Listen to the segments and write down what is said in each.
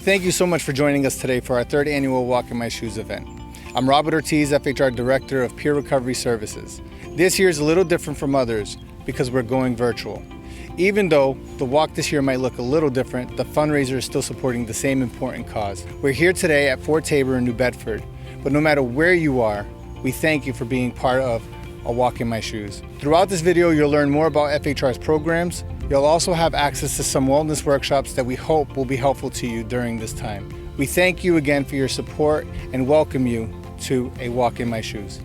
Thank you so much for joining us today for our third annual Walk in My Shoes event. I'm Robert Ortiz, FHR Director of Peer Recovery Services. This year is a little different from others because we're going virtual. Even though the walk this year might look a little different, the fundraiser is still supporting the same important cause. We're here today at Fort Taber in New Bedford, but no matter where you are, we thank you for being part of a Walk in My Shoes. Throughout this video, you'll learn more about FHR's programs. You'll also have access to some wellness workshops that we hope will be helpful to you during this time. We thank you again for your support and welcome you to a Walk in My Shoes.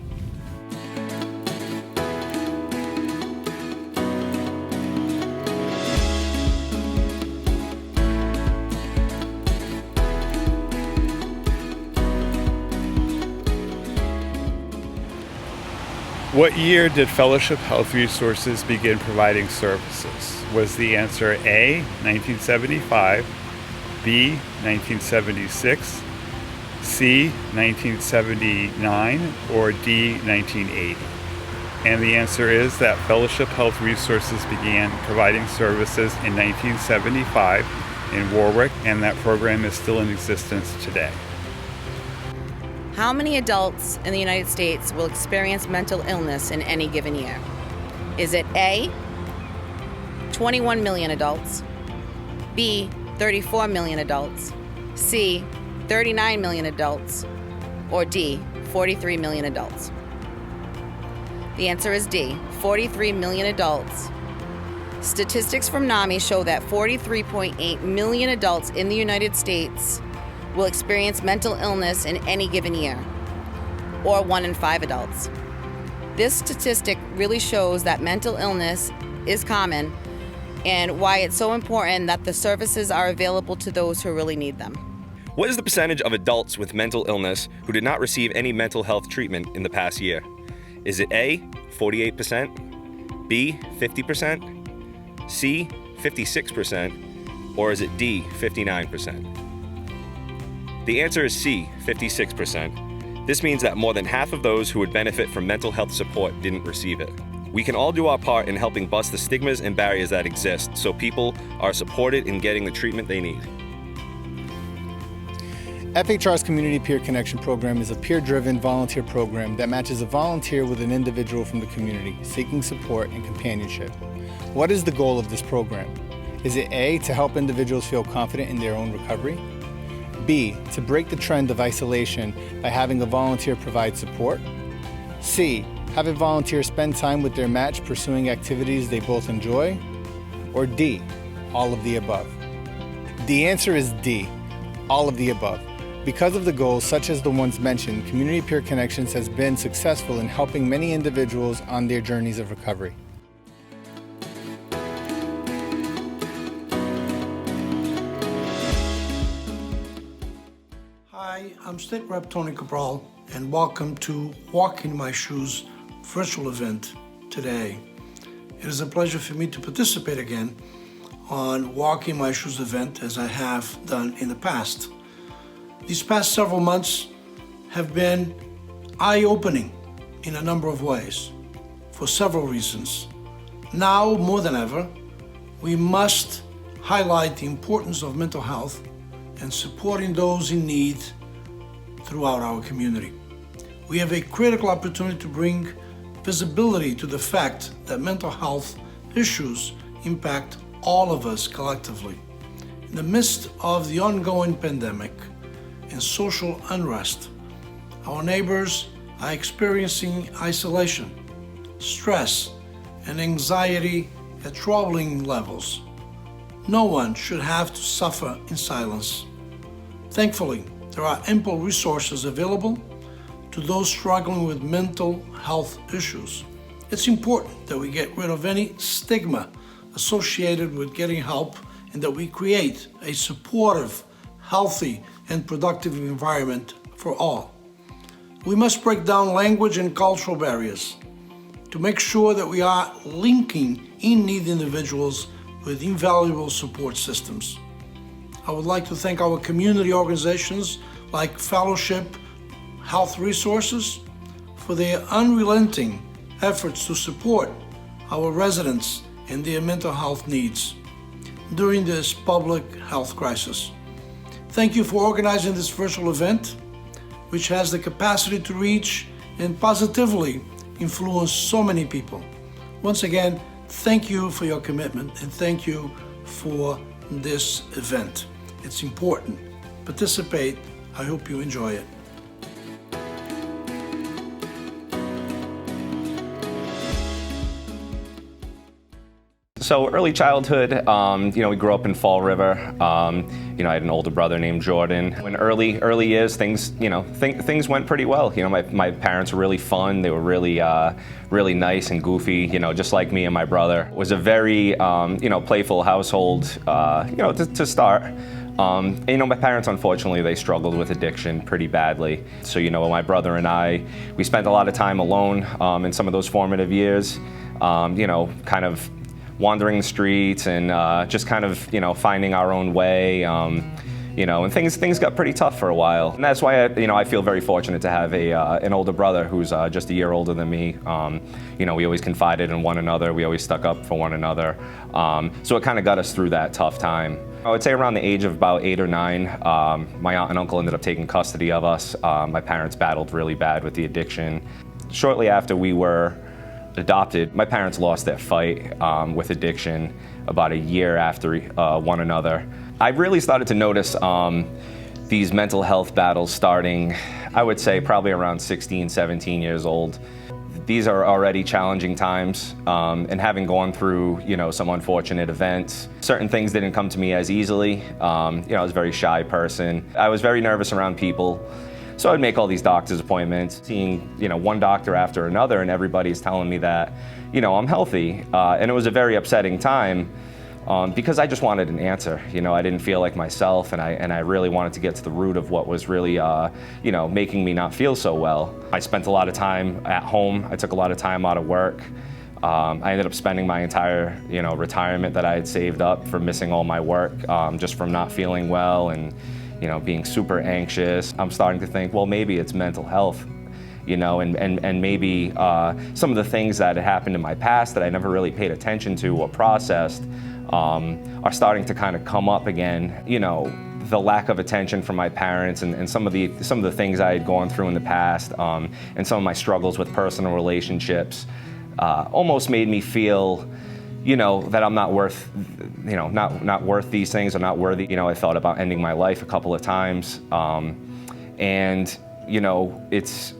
What year did Fellowship Health Resources begin providing services? Was the answer A, 1975, B, 1976, C, 1979, or D, 1980? And the answer is that Fellowship Health Resources began providing services in 1975 in Warwick, and that program is still in existence today. How many adults in the United States will experience mental illness in any given year? Is it A, 21 million adults, B, 34 million adults, C, 39 million adults, or D, 43 million adults? The answer is D, 43 million adults. Statistics from NAMI show that 43.8 million adults in the United States will experience mental illness in any given year, or 1 in 5 adults. This statistic really shows that mental illness is common and why it's so important that the services are available to those who really need them. What is the percentage of adults with mental illness who did not receive any mental health treatment in the past year? Is it A, 48%, B, 50%, C, 56%, or is it D, 59%? The answer is C, 56%. This means that more than half of those who would benefit from mental health support didn't receive it. We can all do our part in helping bust the stigmas and barriers that exist so people are supported in getting the treatment they need. FHR's Community Peer Connection Program is a peer-driven volunteer program that matches a volunteer with an individual from the community seeking support and companionship. What is the goal of this program? Is it A, to help individuals feel confident in their own recovery? B, to break the trend of isolation by having a volunteer provide support? C, have a volunteer spend time with their match pursuing activities they both enjoy? Or D, all of the above? The answer is D, all of the above. Because of the goals such as the ones mentioned, Community Peer Connections has been successful in helping many individuals on their journeys of recovery. Hi, I'm State Rep Tony Cabral, and welcome to Walk in My Shoes virtual event today. It is a pleasure for me to participate again on Walk in My Shoes event as I have done in the past. These past several months have been eye-opening in a number of ways for several reasons. Now more than ever, we must highlight the importance of mental health and supporting those in need throughout our community. We have a critical opportunity to bring visibility to the fact that mental health issues impact all of us collectively. In the midst of the ongoing pandemic and social unrest, our neighbors are experiencing isolation, stress, and anxiety at troubling levels. No one should have to suffer in silence. Thankfully, there are ample resources available to those struggling with mental health issues. It's important that we get rid of any stigma associated with getting help and that we create a supportive, healthy, and productive environment for all. We must break down language and cultural barriers to make sure that we are linking in-need individuals with invaluable support systems. I would like to thank our community organizations like Fellowship Health Resources for their unrelenting efforts to support our residents and their mental health needs during this public health crisis. Thank you for organizing this virtual event, which has the capacity to reach and positively influence so many people. Once again, thank you for your commitment and thank you for this event. It's important. Participate. I hope you enjoy it. So early childhood, we grew up in Fall River. I had an older brother named Jordan. In early years, things went pretty well. My parents were really fun. They were really nice and goofy. Just like me and my brother. It was a very playful household. To start. My parents, unfortunately, they struggled with addiction pretty badly. So, my brother and we spent a lot of time alone in some of those formative years. Kind of wandering the streets and just kind of, finding our own way. And things got pretty tough for a while. And that's why I feel very fortunate to have an older brother who's just a year older than me. We always confided in one another. We always stuck up for one another. So it kind of got us through that tough time. I would say around the age of about 8 or 9, my aunt and uncle ended up taking custody of us. My parents battled really bad with the addiction. Shortly after we were adopted, my parents lost their fight with addiction about a year after one another. I really started to notice these mental health battles starting, I would say, probably around 16, 17 years old. These are already challenging times, and having gone through, some unfortunate events, certain things didn't come to me as easily. I was a very shy person. I was very nervous around people. So I'd make all these doctor's appointments, seeing, one doctor after another, and everybody's telling me that, I'm healthy. And it was a very upsetting time because I just wanted an answer. I didn't feel like myself, and I really wanted to get to the root of what was really, making me not feel so well. I spent a lot of time at home. I took a lot of time out of work. I ended up spending my entire, retirement that I had saved up for missing all my work, just from not feeling well and being super anxious. I'm starting to think, well, maybe it's mental health, and maybe some of the things that had happened in my past that I never really paid attention to or processed are starting to kind of come up again. The lack of attention from my parents and some of the things I had gone through in the past, and some of my struggles with personal relationships almost made me feel that I'm not worth, not worth these things or not worthy. I thought about ending my life a couple of times. It's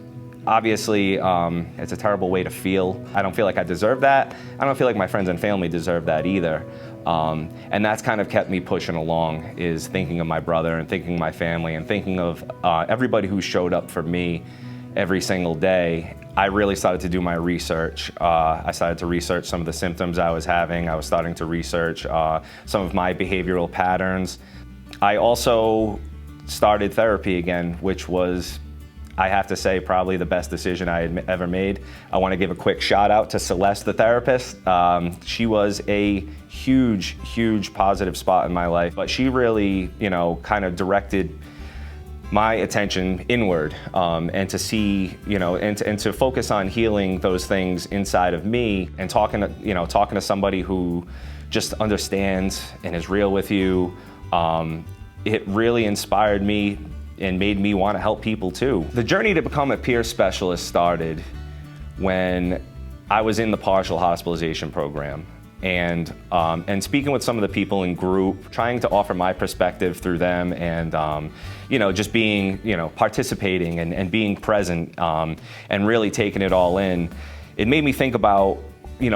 obviously, it's a terrible way to feel. I don't feel like I deserve that. I don't feel like my friends and family deserve that either. And that's kind of kept me pushing along, is thinking of my brother and thinking of my family and thinking of everybody who showed up for me every single day. I really started to do my research. I started to research some of the symptoms I was having. I was starting to research some of my behavioral patterns. I also started therapy again, which was, I have to say, probably the best decision I had ever made. I want to give a quick shout out to Celeste, the therapist. She was a huge positive spot in my life, but she really, kind of directed my attention inward, and to see, and to focus on healing those things inside of me, and talking to somebody who just understands and is real with you. It really inspired me and made me want to help people too. The journey to become a peer specialist started when I was in the partial hospitalization program. And speaking with some of the people in group, trying to offer my perspective through them, and just being, participating and being present, and really taking it all in, it made me think about,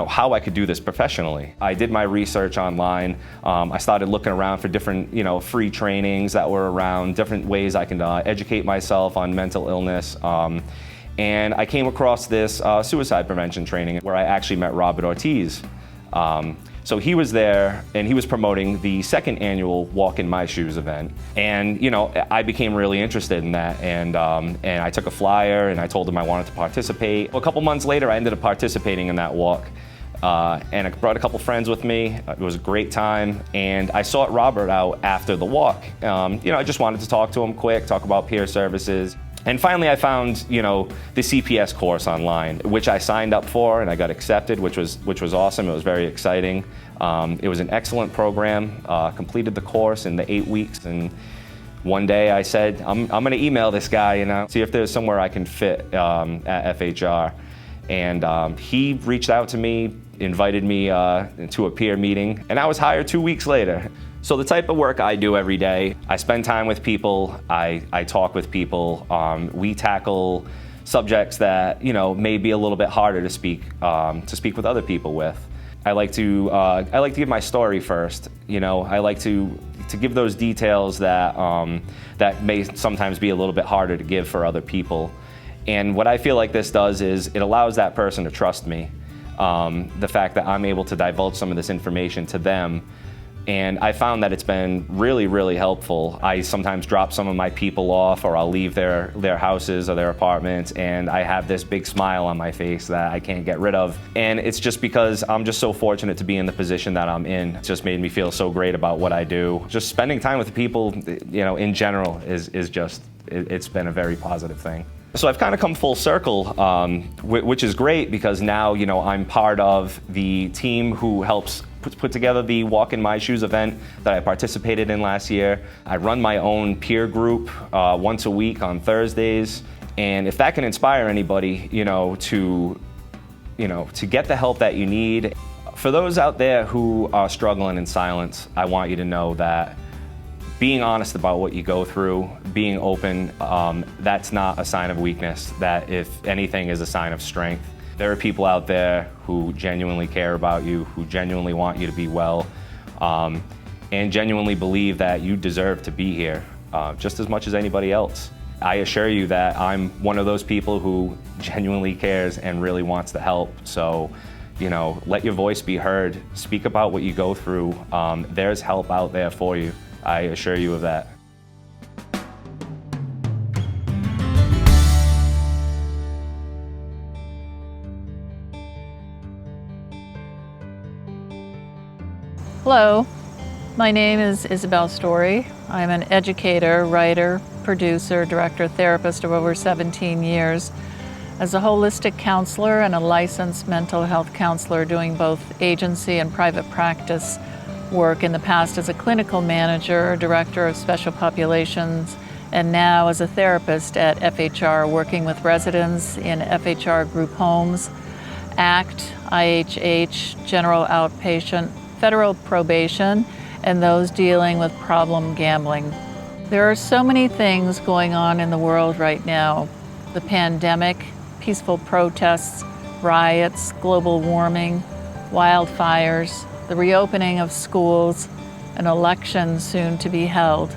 how I could do this professionally. I did my research online. I started looking around for different, free trainings that were around, different ways I can educate myself on mental illness. And I came across this suicide prevention training where I actually met Robert Ortiz. So he was there, and he was promoting the second annual Walk in My Shoes event. And, I became really interested in that, and I took a flyer and I told him I wanted to participate. A couple months later, I ended up participating in that walk. And I brought a couple friends with me. It was a great time, and I sought Robert out after the walk. I just wanted to talk to him quick, talk about peer services. And finally I found, the CPS course online, which I signed up for, and I got accepted, which was awesome. It was very exciting. It was an excellent program. Completed the course in the 8 weeks, and One day I said, I'm going to email this guy, see if there's somewhere I can fit at FHR. And he reached out to me, invited me to a peer meeting, and I was hired 2 weeks later. So the type of work I do every day, I spend time with people, I talk with people, we tackle subjects that may be a little bit harder to speak with other people with. I like to give my story first. I like to give those details that may sometimes be a little bit harder to give for other people. And what I feel like this does is it allows that person to trust me. The fact that I'm able to divulge some of this information to them. And I found that it's been really, really helpful. I sometimes drop some of my people off, or I'll leave their houses or their apartments, and I have this big smile on my face that I can't get rid of. And it's just because I'm just so fortunate to be in the position that I'm in. It just made me feel so great about what I do. Just spending time with people, in general is just, it's been a very positive thing. So I've kind of come full circle, which is great because now, I'm part of the team who helps put together the Walk in My Shoes event that I participated in last year. I run my own peer group once a week on Thursdays. And if that can inspire anybody, to get the help that you need. For those out there who are struggling in silence, I want you to know that being honest about what you go through, being open, that's not a sign of weakness. That, if anything, is a sign of strength. There are people out there who genuinely care about you, who genuinely want you to be well, and genuinely believe that you deserve to be here just as much as anybody else. I assure you that I'm one of those people who genuinely cares and really wants to help. So, let your voice be heard. Speak about what you go through. There's help out there for you. I assure you of that. Hello, my name is Isabel Story. I'm an educator, writer, producer, director, therapist of over 17 years. As a holistic counselor and a licensed mental health counselor doing both agency and private practice work in the past as a clinical manager, director of special populations, and now as a therapist at FHR working with residents in FHR group homes, ACT, IHH, general outpatient, federal probation, and those dealing with problem gambling. There are so many things going on in the world right now. The pandemic, peaceful protests, riots, global warming, wildfires, the reopening of schools, an election soon to be held.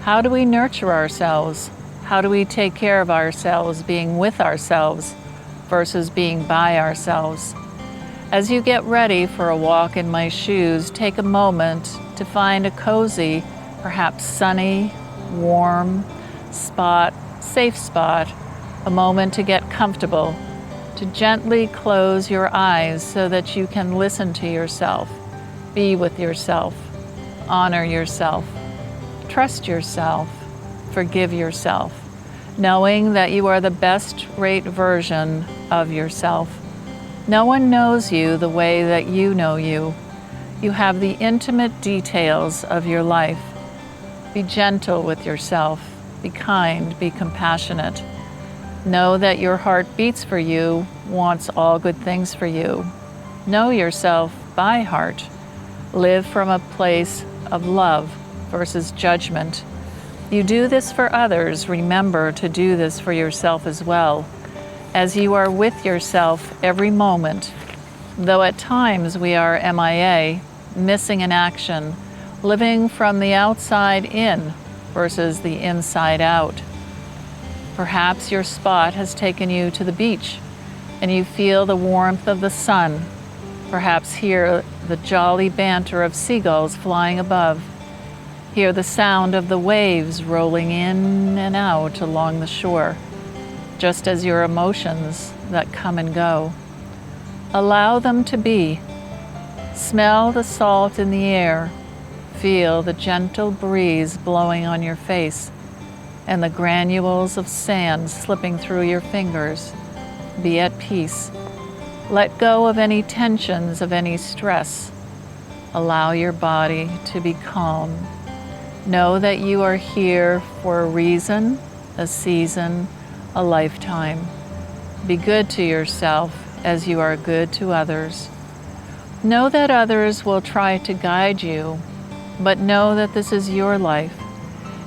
How do we nurture ourselves? How do we take care of ourselves, being with ourselves versus being by ourselves? As you get ready for a walk in my shoes, take a moment to find a cozy, perhaps sunny, warm spot, safe spot, a moment to get comfortable, to gently close your eyes so that you can listen to yourself, be with yourself, honor yourself, trust yourself, forgive yourself, knowing that you are the best rate version of yourself. No one knows you the way that you know you. You have the intimate details of your life. Be gentle with yourself. Be kind. Be compassionate. Know that your heart beats for you, wants all good things for you. Know yourself by heart. Live from a place of love versus judgment. You do this for others. Remember to do this for yourself as well. As you are with yourself every moment, though at times we are MIA, missing in action, living from the outside in versus the inside out. Perhaps your spot has taken you to the beach and you feel the warmth of the sun. Perhaps hear the jolly banter of seagulls flying above. Hear the sound of the waves rolling in and out along the shore, just as your emotions that come and go. Allow them to be. Smell the salt in the air. Feel the gentle breeze blowing on your face and the granules of sand slipping through your fingers. Be at peace. Let go of any tensions, of any stress. Allow your body to be calm. Know that you are here for a reason, a season, a lifetime. Be good to yourself as you are good to others. Know that others will try to guide you, but know that this is your life,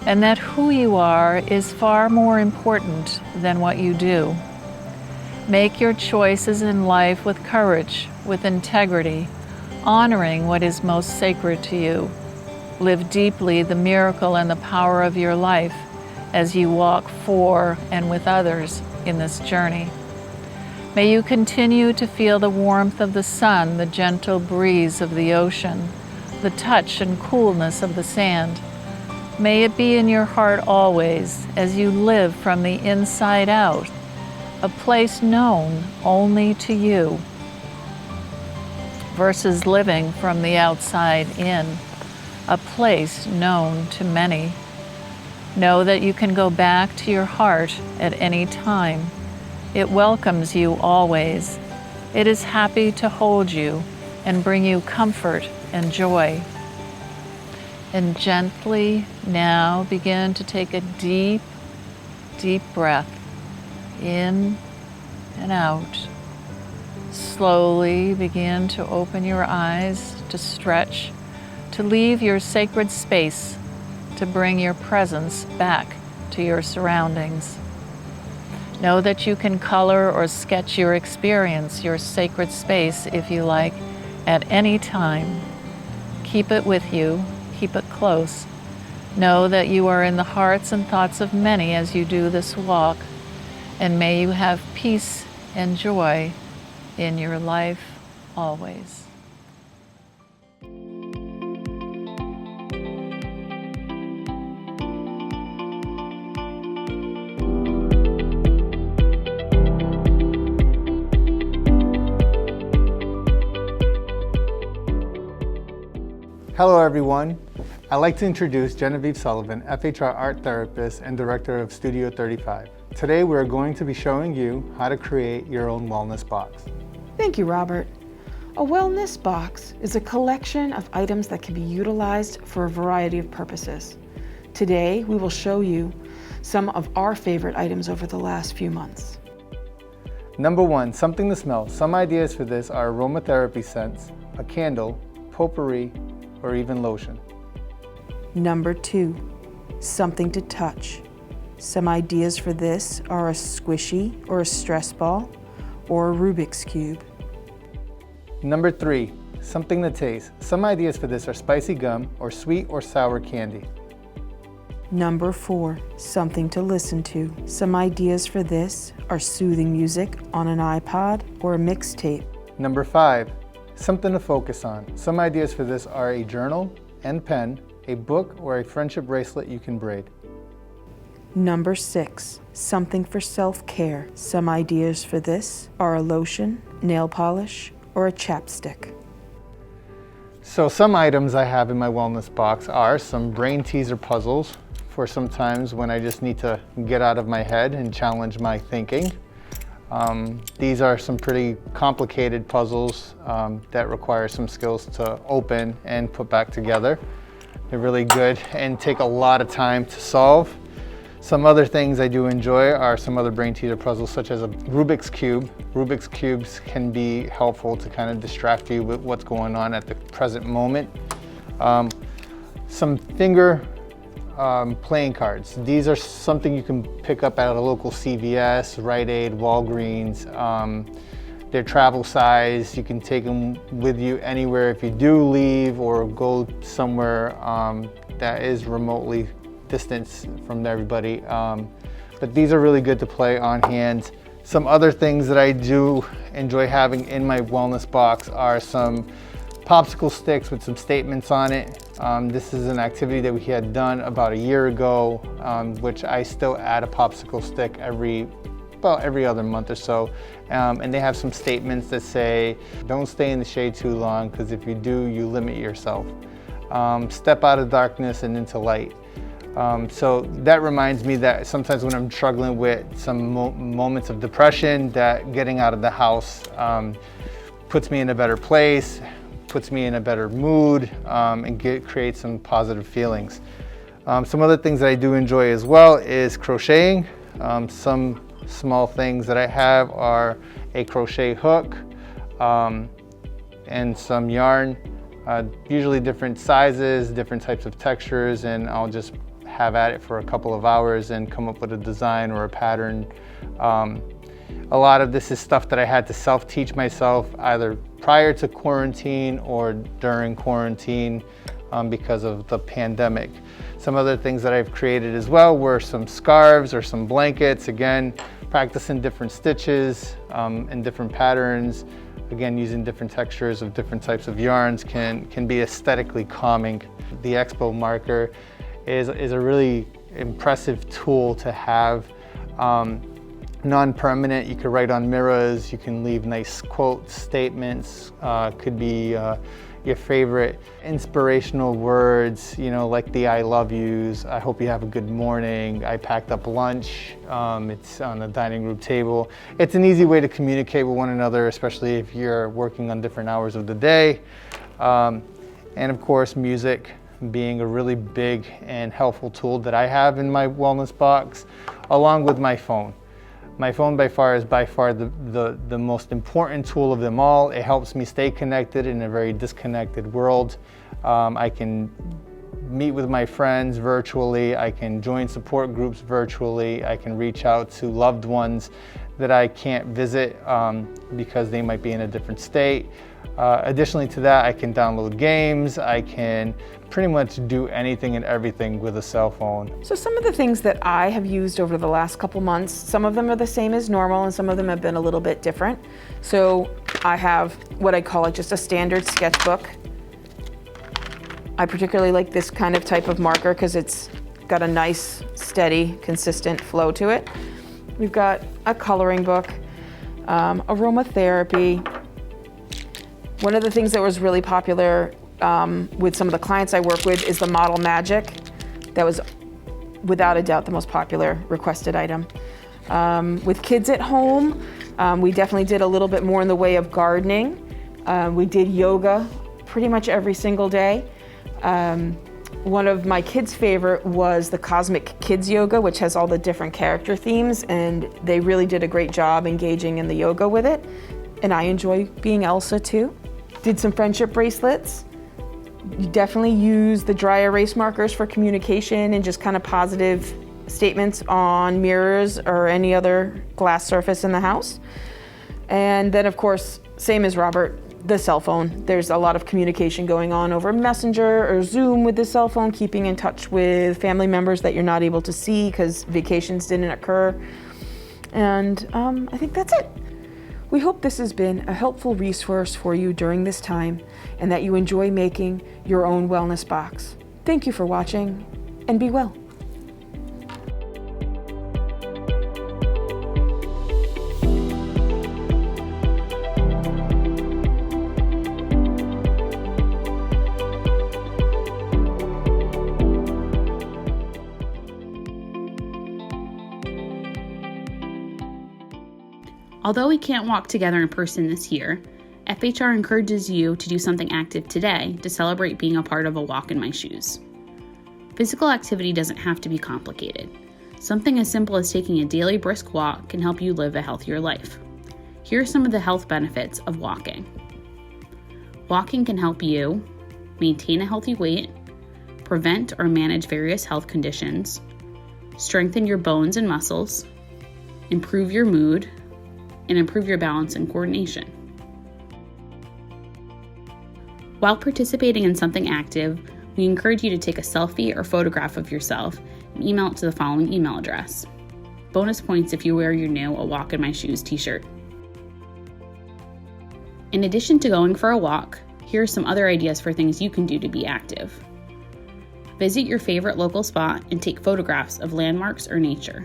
and that who you are is far more important than what you do. Make your choices in life with courage, with integrity, honoring what is most sacred to you. Live deeply the miracle and the power of your life as you walk for and with others in this journey. May you continue to feel the warmth of the sun, the gentle breeze of the ocean, the touch and coolness of the sand. May it be in your heart always as you live from the inside out, a place known only to you, versus living from the outside in, a place known to many. Know that you can go back to your heart at any time. It welcomes you always. It is happy to hold you and bring you comfort and joy. And gently now begin to take a deep, deep breath in and out. Slowly begin to open your eyes, to stretch, to leave your sacred space, to bring your presence back to your surroundings. Know that you can color or sketch your experience, your sacred space, if you like, at any time. Keep it with you, keep it close. Know that you are in the hearts and thoughts of many as you do this walk, and may you have peace and joy in your life always. Hello everyone. I'd like to introduce Genevieve Sullivan, FHR art therapist and director of Studio 35. Today we're going to be showing you how to create your own wellness box. Thank you, Robert. A wellness box is a collection of items that can be utilized for a variety of purposes. Today we will show you some of our favorite items over the last few months. Number 1, something to smell. Some ideas for this are aromatherapy scents, a candle, potpourri, or even lotion. Number 2, something to touch. Some ideas for this are a squishy or a stress ball or a Rubik's Cube. Number 3, something to taste. Some ideas for this are spicy gum or sweet or sour candy. Number 4, something to listen to. Some ideas for this are soothing music on an iPod or a mixtape. Number 5, something to focus on. Some ideas for this are a journal and pen, a book, or a friendship bracelet you can braid. Number 6, something for self-care. Some ideas for this are a lotion, nail polish, or a chapstick. So some items I have in my wellness box are some brain teaser puzzles for some times when I just need to get out of my head and challenge my thinking. These are some pretty complicated puzzles that require some skills to open and put back together. They're really good and take a lot of time to solve. Some other things I do enjoy are some other brain teaser puzzles, such as a Rubik's Cube. Rubik's Cubes can be helpful to kind of distract you with what's going on at the present moment. Some finger playing cards. These are something you can pick up at a local CVS, Rite Aid, Walgreens. They're travel size. You can take them with you anywhere if you do leave or go somewhere that is remotely distanced from everybody. But these are really good to play on hand. Some other things that I do enjoy having in my wellness box are some popsicle sticks with some statements on it. This is an activity that we had done about a year ago, which I still add a popsicle stick every other month or so. And they have some statements that say, don't stay in the shade too long, because if you do, you limit yourself. Step out of darkness and into light. So that reminds me that sometimes when I'm struggling with some moments of depression, that getting out of the house puts me in a better place, puts me in a better mood, and creates some positive feelings. Some other things that I do enjoy as well is crocheting. Some small things that I have are a crochet hook and some yarn, usually different sizes, different types of textures, and I'll just have at it for a couple of hours and come up with a design or a pattern. A lot of this is stuff that I had to self-teach myself either prior to quarantine or during quarantine because of the pandemic. Some other things that I've created as well were some scarves or some blankets. Again, practicing different stitches and different patterns. Again, using different textures of different types of yarns can be aesthetically calming. The Expo marker is a really impressive tool to have. Non-permanent, you could write on mirrors, you can leave nice quotes, statements, could be your favorite inspirational words, like the I love yous, I hope you have a good morning, I packed up lunch, it's on the dining room table. It's an easy way to communicate with one another, especially if you're working on different hours of the day. And of course, music being a really big and helpful tool that I have in my wellness box, along with my phone. My phone is by far the most important tool of them all. It helps me stay connected in a very disconnected world. I can meet with my friends virtually. I can join support groups virtually. I can reach out to loved ones that I can't visit because they might be in a different state. Additionally to that, I can download games. I can pretty much do anything and everything with a cell phone. So some of the things that I have used over the last couple months, some of them are the same as normal and some of them have been a little bit different. So I have what I call just a standard sketchbook. I particularly like this kind of type of marker because it's got a nice, steady, consistent flow to it. We've got a coloring book, Aromatherapy. One of the things that was really popular with some of the clients I work with is the Model Magic. That was without a doubt the most popular requested item. With kids at home, we definitely did a little bit more in the way of gardening. We did yoga pretty much every single day. One of my kids' favorite was the Cosmic Kids Yoga, which has all the different character themes, and they really did a great job engaging in the yoga with it. And I enjoy being Elsa too. Did some friendship bracelets. You definitely use the dry erase markers for communication and just kind of positive statements on mirrors or any other glass surface in the house. And then of course, same as Robert, the cell phone. There's a lot of communication going on over Messenger or Zoom with the cell phone, keeping in touch with family members that you're not able to see because vacations didn't occur. And I think that's it. We hope this has been a helpful resource for you during this time and that you enjoy making your own wellness box. Thank you for watching and be well. Although we can't walk together in person this year, FHR encourages you to do something active today to celebrate being a part of a walk in my shoes. Physical activity doesn't have to be complicated. Something as simple as taking a daily brisk walk can help you live a healthier life. Here are some of the health benefits of walking. Walking can help you maintain a healthy weight, prevent or manage various health conditions, strengthen your bones and muscles, improve your mood, and improve your balance and coordination. While participating in something active, we encourage you to take a selfie or photograph of yourself and email it to the following email address. Bonus points if you wear your new A Walk in My Shoes t-shirt. In addition to going for a walk, here are some other ideas for things you can do to be active. Visit your favorite local spot and take photographs of landmarks or nature.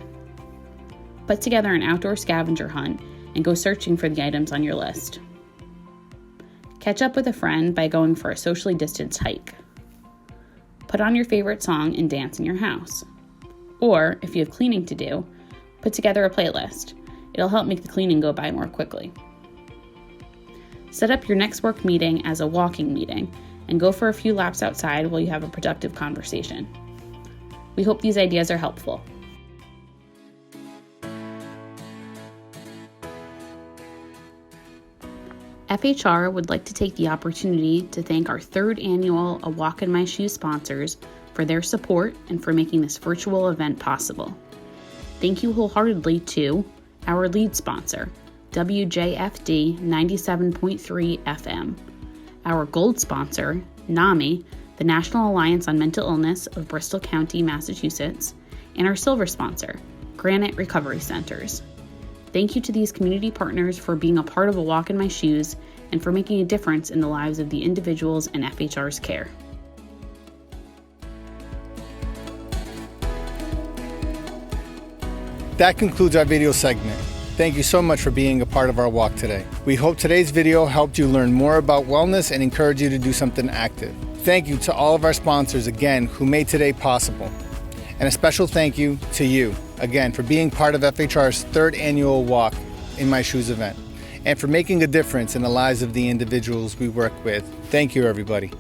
Put together an outdoor scavenger hunt and go searching for the items on your list. Catch up with a friend by going for a socially distanced hike. Put on your favorite song and dance in your house. Or, if you have cleaning to do, put together a playlist. It'll help make the cleaning go by more quickly. Set up your next work meeting as a walking meeting and go for a few laps outside while you have a productive conversation. We hope these ideas are helpful. FHR would like to take the opportunity to thank our third annual A Walk in My Shoes sponsors for their support and for making this virtual event possible. Thank you wholeheartedly to our lead sponsor, WJFD 97.3 FM, our gold sponsor, NAMI, the National Alliance on Mental Illness of Bristol County, Massachusetts, and our silver sponsor, Granite Recovery Centers. Thank you to these community partners for being a part of A Walk in My Shoes and for making a difference in the lives of the individuals in FHR's care. That concludes our video segment. Thank you so much for being a part of our walk today. We hope today's video helped you learn more about wellness and encourage you to do something active. Thank you to all of our sponsors again who made today possible. And a special thank you to you, again, for being part of FHR's third annual Walk in My Shoes event and for making a difference in the lives of the individuals we work with. Thank you, everybody.